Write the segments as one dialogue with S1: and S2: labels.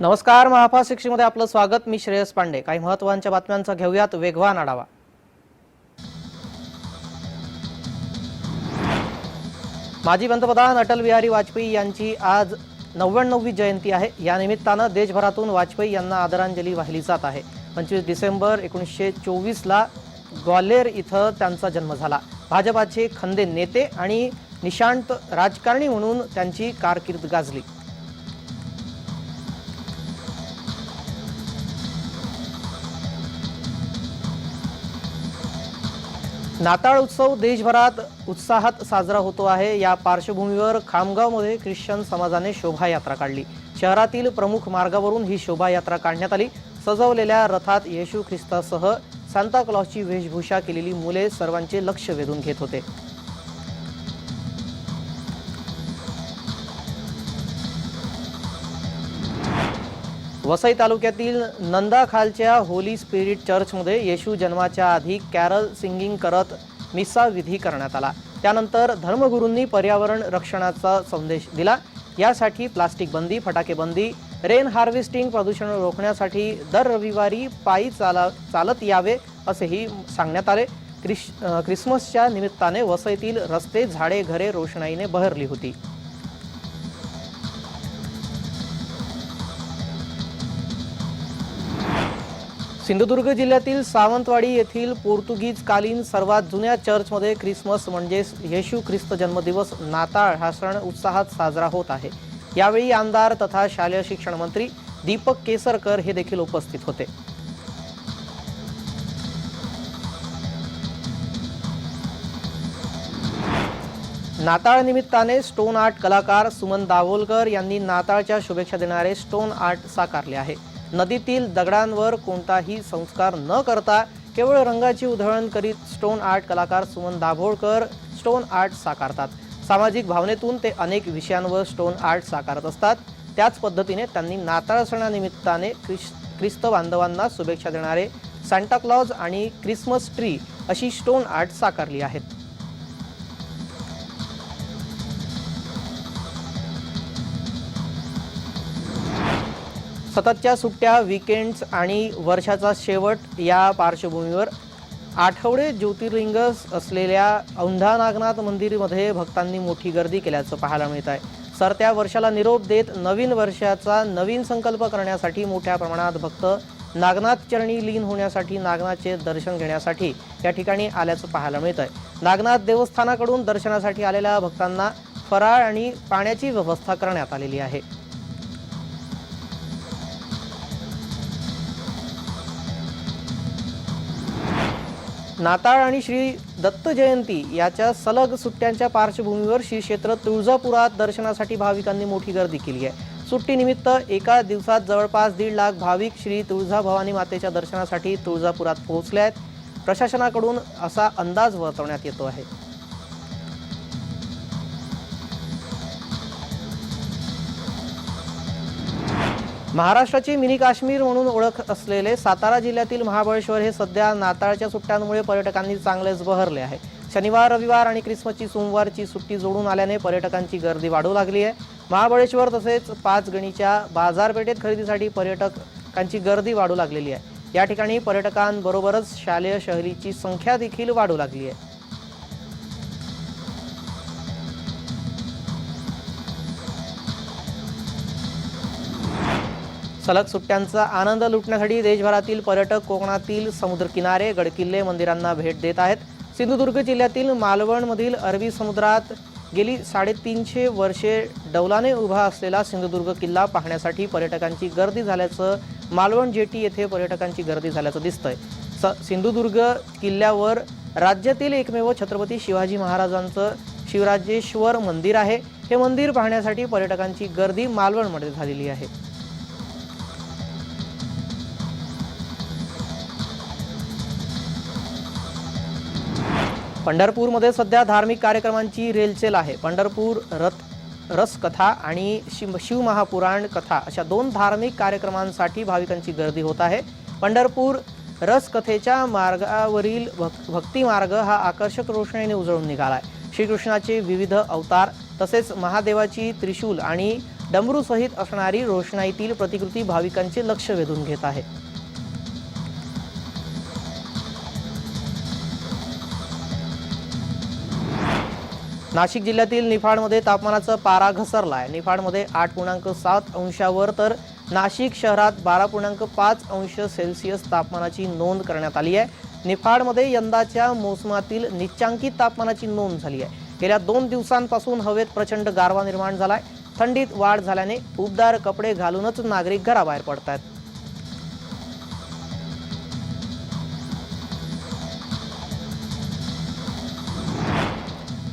S1: नमस्कार, महापा 60 मध्ये आपलं स्वागत। मी श्रेयस पांडे। काही महत्त्वाच्या बातम्यांचा घेऊयात वेगवान आढावा। माजी पंतप्रधान अटल बिहारी वाजपेयी यांची आज 99वी जयंती आहे। या निमित्तानं देशभरातून वाजपेयी यांना आदरांजली वाहिली जात आहे। 25 डिसेंबर 1924 ला ग्वाल्हेर इथं त्यांचा जन्म झाला। भाजपाचे खंदे नेते आणि निशांत राजकारणी म्हणून त्यांची कारकीर्द गाजली। नाताळ उत्सव देशभरात उत्साहात साजरा होतो आहे। या पार्श्वभूमीवर खामगावमध्ये ख्रिश्चन समाजाने शोभायात्रा काढली। शहरातील प्रमुख मार्गावरून ही शोभायात्रा काढण्यात आली। सजवलेल्या रथात येशू ख्रिस्तासह सांता क्लॉसची वेशभूषा केलेली मुले सर्वांचे लक्ष वेधून घेत होते। वसई तालुक्यातील नंदाखालच्या होली स्पिरिट चर्चमध्ये येशू जन्माच्या आधी कॅरल सिंगिंग करत मिसा विधी करण्यात आला। त्यानंतर धर्मगुरूंनी पर्यावरण रक्षणाचा संदेश दिला। यासाठी प्लास्टिक बंदी, फटाके बंदी, रेन हार्वेस्टिंग, प्रदूषण रोखण्यासाठी दर रविवारी पायी चालत यावे असेही सांगण्यात आले। ख्रिसमसच्या निमित्ताने वसईतील रस्ते, झाडे, घरे रोषणाईने बहरली होती। सिंधुदुर्ग जिल्ह्यातील सावंतवाडी येथील पोर्तुगीज कालीन सर्वात जुन्या चर्चमध्ये ख्रिसमस म्हणजेच येशू ख्रिस्त जन्मदिवस नाताळ हा सण उत्साहात साजरा होत आहे। यावेळी आमदार तथा शालेय शिक्षण मंत्री दीपक केसरकर हे देखील उपस्थित होते। नाताळ निमित्ताने स्टोन आर्ट कलाकार सुमन दाभोलकर यांनी नाताळच्या शुभेच्छा देणारे स्टोन आर्ट साकारले आहे। नदीतील दगडांवर कोणताही संस्कार न करता केवळ रंगाची उधळण करीत स्टोन आर्ट कलाकार सुमन दाभोलकर स्टोन आर्ट साकारतात। सामाजिक भावनेतून ते अनेक विषयांवर स्टोन आर्ट साकारत असतात। त्याच पद्धतीने त्यांनी नाताळ सणानिमित्ताने ख्रिस्त बांधवांना शुभेच्छा देणारे सांता क्लॉज आणि ख्रिसमस ट्री अशी स्टोन आर्ट साकारली आहेत। सततच्या सुट्ट्या, वीकेंड्स आणि वर्षाचा शेवट या पार्श्वभूमीवर आठवडे ज्योतिर्लिंग असलेल्या औंढा नागनाथ मंदिरमध्ये भक्तांनी मोठी गर्दी केल्याचं पाहायला मिळत आहे। सरत्या वर्षाला निरोप देत नवीन वर्षाचा नवीन संकल्प करण्यासाठी मोठ्या प्रमाणात भक्त नागनाथ चरणी लीन होण्यासाठी, नागनाथचे दर्शन घेण्यासाठी या ठिकाणी आल्याचं पाहायला मिळत आहे। नागनाथ देवस्थानाकडून दर्शनासाठी आलेल्या भक्तांना फराळ आणि पाण्याची व्यवस्था करण्यात आलेली आहे। नाताळ आणि श्री दत्त जयंती याच्या सलग सुट्ट्यांच्या पार्श्वभूमीवर श्री क्षेत्र तुळजापुरात दर्शनासाठी भाविकांनी मोठी गर्दी केली आहे। सुट्टीनिमित्त एका दिवसात जवळपास 1.5 लाख भाविक श्री तुळजाभवानी मातेच्या दर्शनासाठी तुळजापुरात पोहोचले आहेत। प्रशासनाकडून असा अंदाज वर्तवण्यात येतो आहे। महाराष्ट्राची मिनी काश्मीर म्हणून ओळख असलेले सातारा जिल्ह्यातील महाबळेश्वर हे सध्या नाताळच्या सुट्ट्यांमुळे पर्यटकांनी चांगलेच बहरले आहे। शनिवार, रविवार आणि ख्रिसमसची सोमवारची सुट्टी जोडून आल्याने पर्यटकांची गर्दी वाढू लागली आहे। महाबळेश्वर तसेच पाचगणीच्या बाजारपेठेत खरेदीसाठी पर्यटकांची गर्दी वाढू लागलेली आहे। या ठिकाणी पर्यटकांबरोबरच शालेय शहरीची संख्या देखील वाढू लागली आहे। सलग सुट्ट्यांचा आनंद लुटण्यासाठी देशभरातील पर्यटक कोकणातील समुद्रकिनारे, गडकिल्ले, मंदिरांना भेट देत आहेत। सिंधुदुर्ग जिल्ह्यातील मालवणमधील अरबी समुद्रात गेली 350 वर्षे डौलाने उभा असलेला सिंधुदुर्ग किल्ला पाहण्यासाठी पर्यटकांची गर्दी झाल्याचं मालवण जेटी येथे पर्यटकांची गर्दी झाल्याचं दिसतंय। सिंधुदुर्ग किल्ल्यावर राज्यातील एकमेव छत्रपती शिवाजी महाराजांचं शिवराजेश्वर मंदिर आहे। हे मंदिर पाहण्यासाठी पर्यटकांची गर्दी मालवणमध्ये झालेली आहे। पंढरपूरमध्ये सध्या धार्मिक कार्यक्रमांची रेलचेल आहे। पंढरपूर रसकथा आणि शिवमहापुराण कथा अशा 2 धार्मिक कार्यक्रमांसाठी भाविकांची गर्दी होत आहे। पंढरपूर रसकथेच्या मार्गावरील भक्ती मार्ग हा आकर्षक रोषणाईने उजळून निघाला आहे। श्रीकृष्णाचे विविध अवतार तसेच महादेवाची त्रिशूल आणि डमरूसहित असणारी रोषणाईतील प्रतिकृती भाविकांचे लक्ष वेधून घेत आहे। नाशिक जिल्ह्यातील निफाडमध्ये तापमानाचा पारा घसरलाय। निफाडमध्ये 8.7 अंशावर तर नाशिक शहरात 12.5 अंश सेल्सिअस तापमानाची नोंद करण्यात आली आहे। निफाडमध्ये यंदाच्या मोसमातील निच्चांकित तापमानाची नोंद झाली आहे। गेल्या 2 दिवसांपासून हवेत प्रचंड गारवा निर्माण झालाय। थंडीत वाढ झाल्याने उबदार कपडे घालूनच नागरिक घराबाहेर पडतात।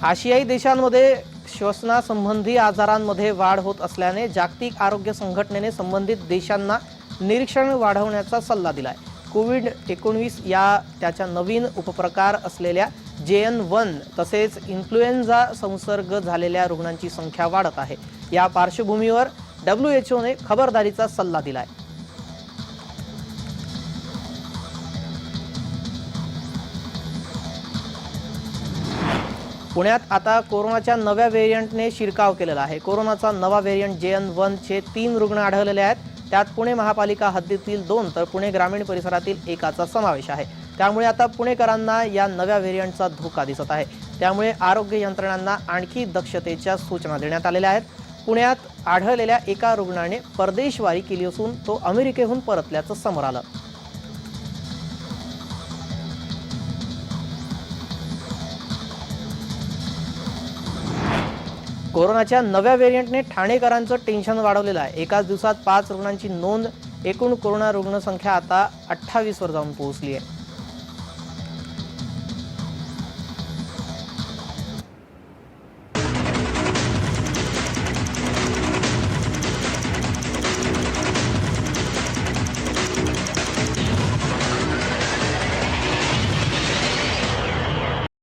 S1: आशियाई देशांमध्ये श्वसनासंबंधी आजारांमध्ये वाढ होत असल्याने जागतिक आरोग्य संघटनेने संबंधित देशांना निरीक्षण वाढवण्याचा सल्ला दिलाय। कोविड-19 या त्याच्या नवीन उपप्रकार असलेल्या JN1 तसेच इन्फ्लुएन्झा संसर्ग झालेल्या रुग्णांची संख्या वाढत आहे। या पार्श्वभूमीवर WHOने खबरदारीचा सल्ला दिलाय। पुण्यात आता कोरोनाच्या नव्या व्हेरियंटने शिरकाव केलेला आहे। कोरोनाचा नवा व्हेरियंट JN1 चे 3 रुग्ण आढळलेले आहेत। त्यात पुणे महापालिका हद्दीतील 2 तर पुणे ग्रामीण परिसरातील 1चा समावेश आहे। त्यामुळे आता पुणेकरांना या नव्या व्हेरियंटचा धोका दिसत आहे। त्यामुळे आरोग्य यंत्रणांना आणखी दक्षतेच्या सूचना देण्यात आलेल्या आहेत। पुण्यात आढळलेल्या एका रुग्णाने परदेशवारी केली असून तो अमेरिकेहून परतल्याचं समोर आलं। कोरोनाच्या नव्या व्हेरियंटने ठाणेकरांचं टेन्शन वाढवलेलं आहे। एकाच दिवसात 5 रुग्णांची नोंद, एकूण कोरोना रुग्णसंख्या आता 28 वर जाऊन पोहोचली आहे।